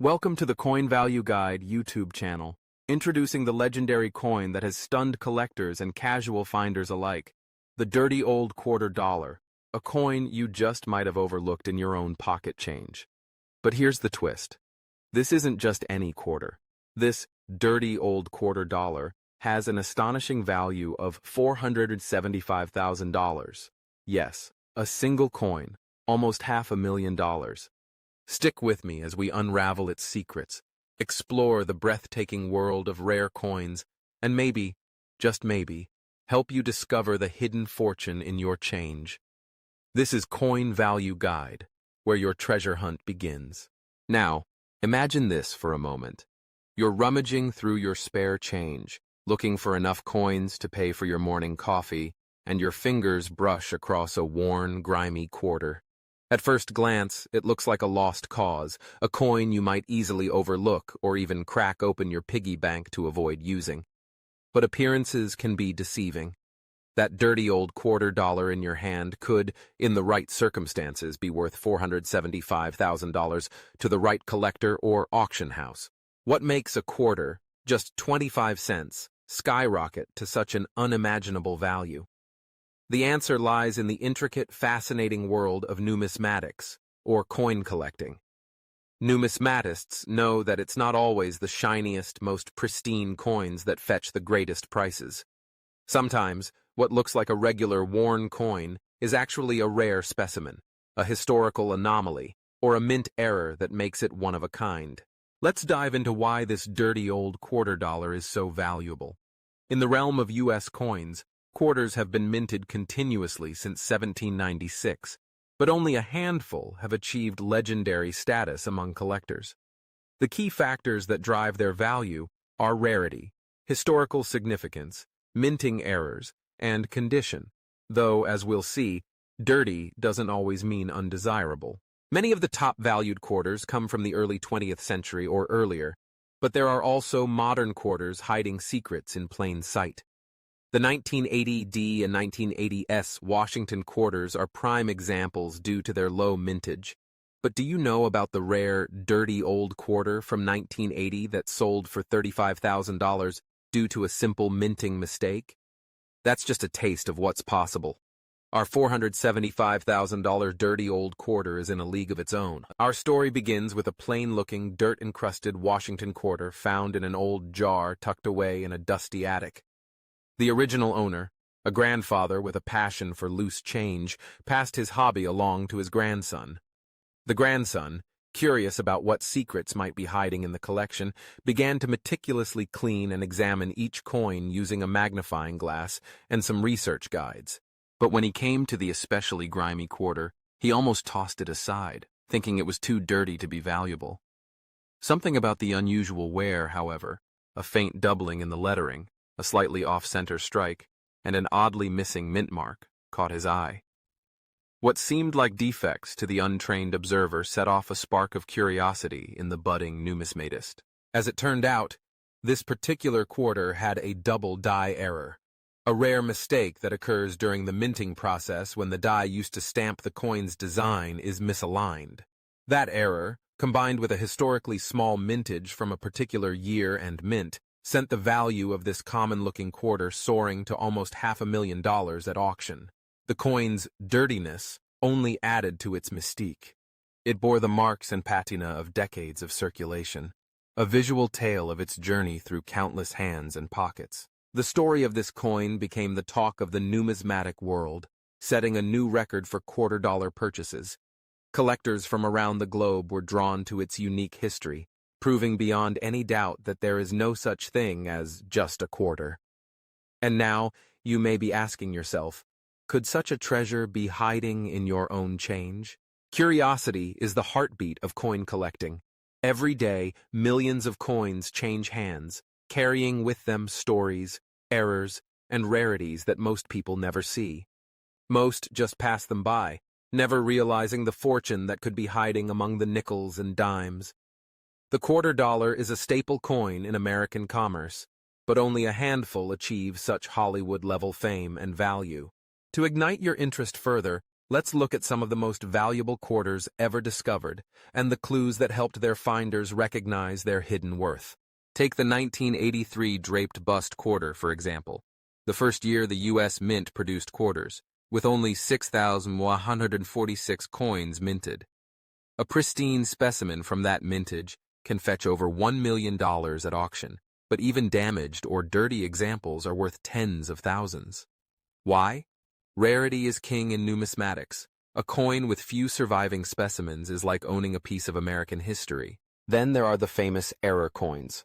Welcome to the Coin Value Guide YouTube channel, introducing the legendary coin that has stunned collectors and casual finders alike, the dirty old quarter dollar, a coin you just might have overlooked in your own pocket change. But here's the twist. This isn't just any quarter. This dirty old quarter dollar has an astonishing value of $475,000. Yes, a single coin, almost $500,000. Stick with me as we unravel its secrets, explore the breathtaking world of rare coins, and maybe, just maybe, help you discover the hidden fortune in your change. This is Coin Value Guide, where your treasure hunt begins. Now, imagine this for a moment. You're rummaging through your spare change, looking for enough coins to pay for your morning coffee, and your fingers brush across a worn, grimy quarter. At first glance, it looks like a lost cause, a coin you might easily overlook or even crack open your piggy bank to avoid using. But appearances can be deceiving. That dirty old quarter dollar in your hand could, in the right circumstances, be worth $475,000 to the right collector or auction house. What makes a quarter, just 25 cents, skyrocket to such an unimaginable value? The answer lies in the intricate, fascinating world of numismatics, or coin collecting. Numismatists know that it's not always the shiniest, most pristine coins that fetch the greatest prices. Sometimes, what looks like a regular worn coin is actually a rare specimen, a historical anomaly, or a mint error that makes it one of a kind. Let's dive into why this dirty old quarter dollar is so valuable. In the realm of U.S. coins, quarters have been minted continuously since 1796, but only a handful have achieved legendary status among collectors. The key factors that drive their value are rarity, historical significance, minting errors, and condition, though, as we'll see, dirty doesn't always mean undesirable. Many of the top-valued quarters come from the early 20th century or earlier, but there are also modern quarters hiding secrets in plain sight. The 1980D and 1980S Washington quarters are prime examples due to their low mintage. But do you know about the rare, dirty old quarter from 1980 that sold for $35,000 due to a simple minting mistake? That's just a taste of what's possible. Our $475,000 dirty old quarter is in a league of its own. Our story begins with a plain-looking, dirt-encrusted Washington quarter found in an old jar tucked away in a dusty attic. The original owner, a grandfather with a passion for loose change, passed his hobby along to his grandson. The grandson, curious about what secrets might be hiding in the collection, began to meticulously clean and examine each coin using a magnifying glass and some research guides. But when he came to the especially grimy quarter, he almost tossed it aside, thinking it was too dirty to be valuable. Something about the unusual wear, however, a faint doubling in the lettering, a slightly off-center strike, and an oddly missing mint mark, caught his eye. What seemed like defects to the untrained observer set off a spark of curiosity in the budding numismatist. As it turned out, this particular quarter had a double die error, a rare mistake that occurs during the minting process when the die used to stamp the coin's design is misaligned. That error, combined with a historically small mintage from a particular year and mint, sent the value of this common-looking quarter soaring to almost $500,000 at auction. The coin's dirtiness only added to its mystique. It bore the marks and patina of decades of circulation, a visual tale of its journey through countless hands and pockets. The story of this coin became the talk of the numismatic world, setting a new record for quarter-dollar purchases. Collectors from around the globe were drawn to its unique history, proving beyond any doubt that there is no such thing as just a quarter. And now, you may be asking yourself, could such a treasure be hiding in your own change? Curiosity is the heartbeat of coin collecting. Every day, millions of coins change hands, carrying with them stories, errors, and rarities that most people never see. Most just pass them by, never realizing the fortune that could be hiding among the nickels and dimes. The quarter dollar is a staple coin in American commerce, but only a handful achieve such Hollywood-level fame and value. To ignite your interest further, Let's look at some of the most valuable quarters ever discovered and the clues that helped their finders recognize their hidden worth. Take the 1983 draped bust quarter, for example. The first year the U.S. Mint produced quarters, with only 6,146 coins minted. A pristine specimen from that mintage can fetch over $1 million at auction, but even damaged or dirty examples are worth tens of thousands. Why? Rarity is king in numismatics. A coin with few surviving specimens is like owning a piece of American history. Then there are the famous error coins.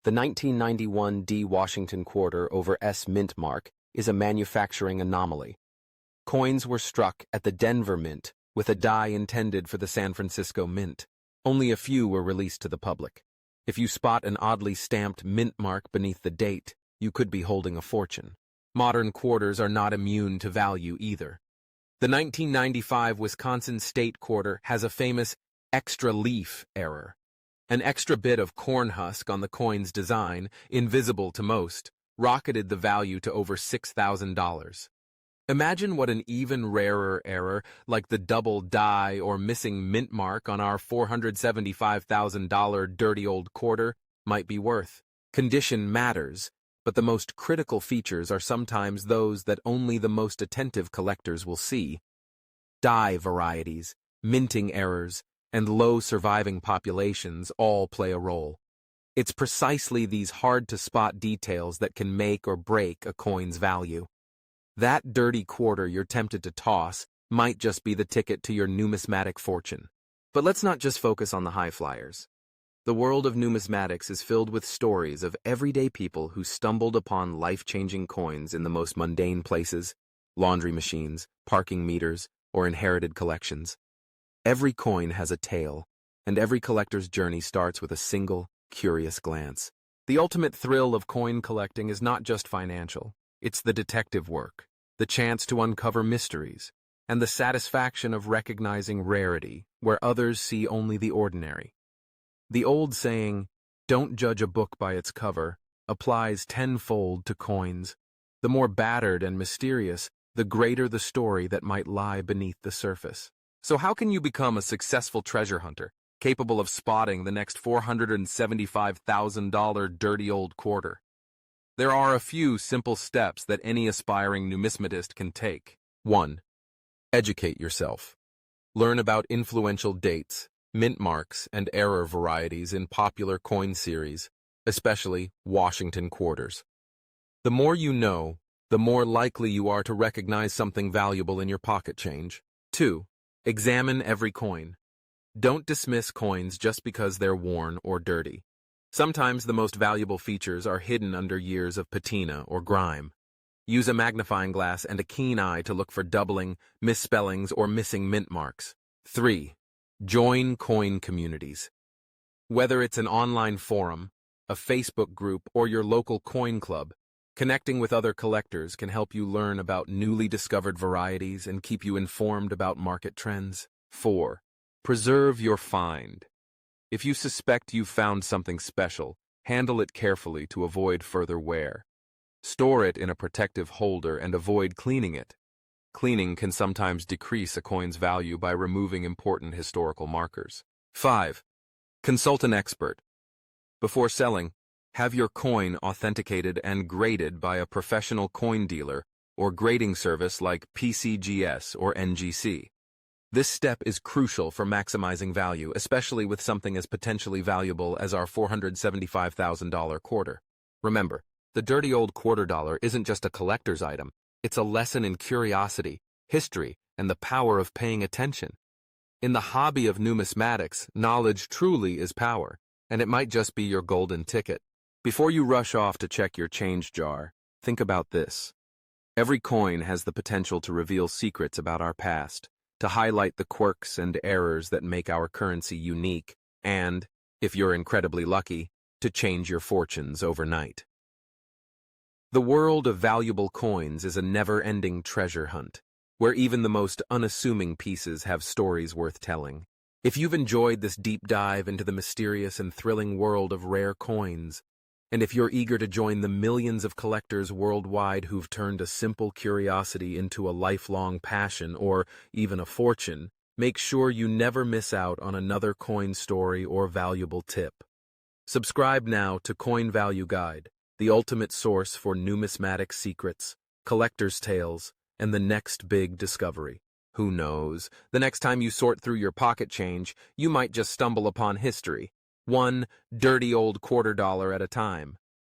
The 1991 D. Washington quarter over S. Mint mark is a manufacturing anomaly. Coins were struck at the Denver Mint with a die intended for the San Francisco Mint. Only a few were released to the public. If you spot an oddly stamped mint mark beneath the date, you could be holding a fortune. Modern quarters are not immune to value either. The 1995 Wisconsin State quarter has a famous extra leaf error. An extra bit of corn husk on the coin's design, invisible to most, rocketed the value to over $6,000. Imagine what an even rarer error, like the double die or missing mint mark on our $475,000 dirty old quarter, might be worth. Condition matters, but the most critical features are sometimes those that only the most attentive collectors will see. Die varieties, minting errors, and low surviving populations all play a role. It's precisely these hard-to-spot details that can make or break a coin's value. That dirty quarter you're tempted to toss might just be the ticket to your numismatic fortune. But let's not just focus on the high flyers. The world of numismatics is filled with stories of everyday people who stumbled upon life-changing coins in the most mundane places, laundry machines, parking meters, or inherited collections. Every coin has a tale, and every collector's journey starts with a single, curious glance. The ultimate thrill of coin collecting is not just financial. It's the detective work, the chance to uncover mysteries, and the satisfaction of recognizing rarity where others see only the ordinary. The old saying, "Don't judge a book by its cover," applies tenfold to coins. The more battered and mysterious, the greater the story that might lie beneath the surface. So how can you become a successful treasure hunter, capable of spotting the next $475,000 dirty old quarter? There are a few simple steps that any aspiring numismatist can take. 1. Educate yourself. Learn about influential dates, mint marks, and error varieties in popular coin series, especially Washington quarters. The more you know, the more likely you are to recognize something valuable in your pocket change. 2. Examine every coin. Don't dismiss coins just because they're worn or dirty. Sometimes the most valuable features are hidden under years of patina or grime. Use a magnifying glass and a keen eye to look for doubling, misspellings, or missing mint marks. 3. Join coin communities. Whether it's an online forum, a Facebook group, or your local coin club, connecting with other collectors can help you learn about newly discovered varieties and keep you informed about market trends. 4. Preserve your find. If you suspect you've found something special, handle it carefully to avoid further wear. Store it in a protective holder and avoid cleaning it. Cleaning can sometimes decrease a coin's value by removing important historical markers. 5. Consult an expert. Before selling, have your coin authenticated and graded by a professional coin dealer or grading service like PCGS or NGC. This step is crucial for maximizing value, especially with something as potentially valuable as our $475,000 quarter. Remember, the dirty old quarter dollar isn't just a collector's item, it's a lesson in curiosity, history, and the power of paying attention. In the hobby of numismatics, knowledge truly is power, and it might just be your golden ticket. Before you rush off to check your change jar, think about this. Every coin has the potential to reveal secrets about our past, to highlight the quirks and errors that make our currency unique, and, if you're incredibly lucky, to change your fortunes overnight. The world of valuable coins is a never-ending treasure hunt, where even the most unassuming pieces have stories worth telling. If you've enjoyed this deep dive into the mysterious and thrilling world of rare coins, And if you're eager to join the millions of collectors worldwide who've turned a simple curiosity into a lifelong passion or even a fortune, make sure you never miss out on another coin story or valuable tip. Subscribe now to Coin Value Guide, the ultimate source for numismatic secrets, collector's tales, and the next big discovery. Who knows, the next time you sort through your pocket change, you might just stumble upon history, one dirty old $quarter at a time.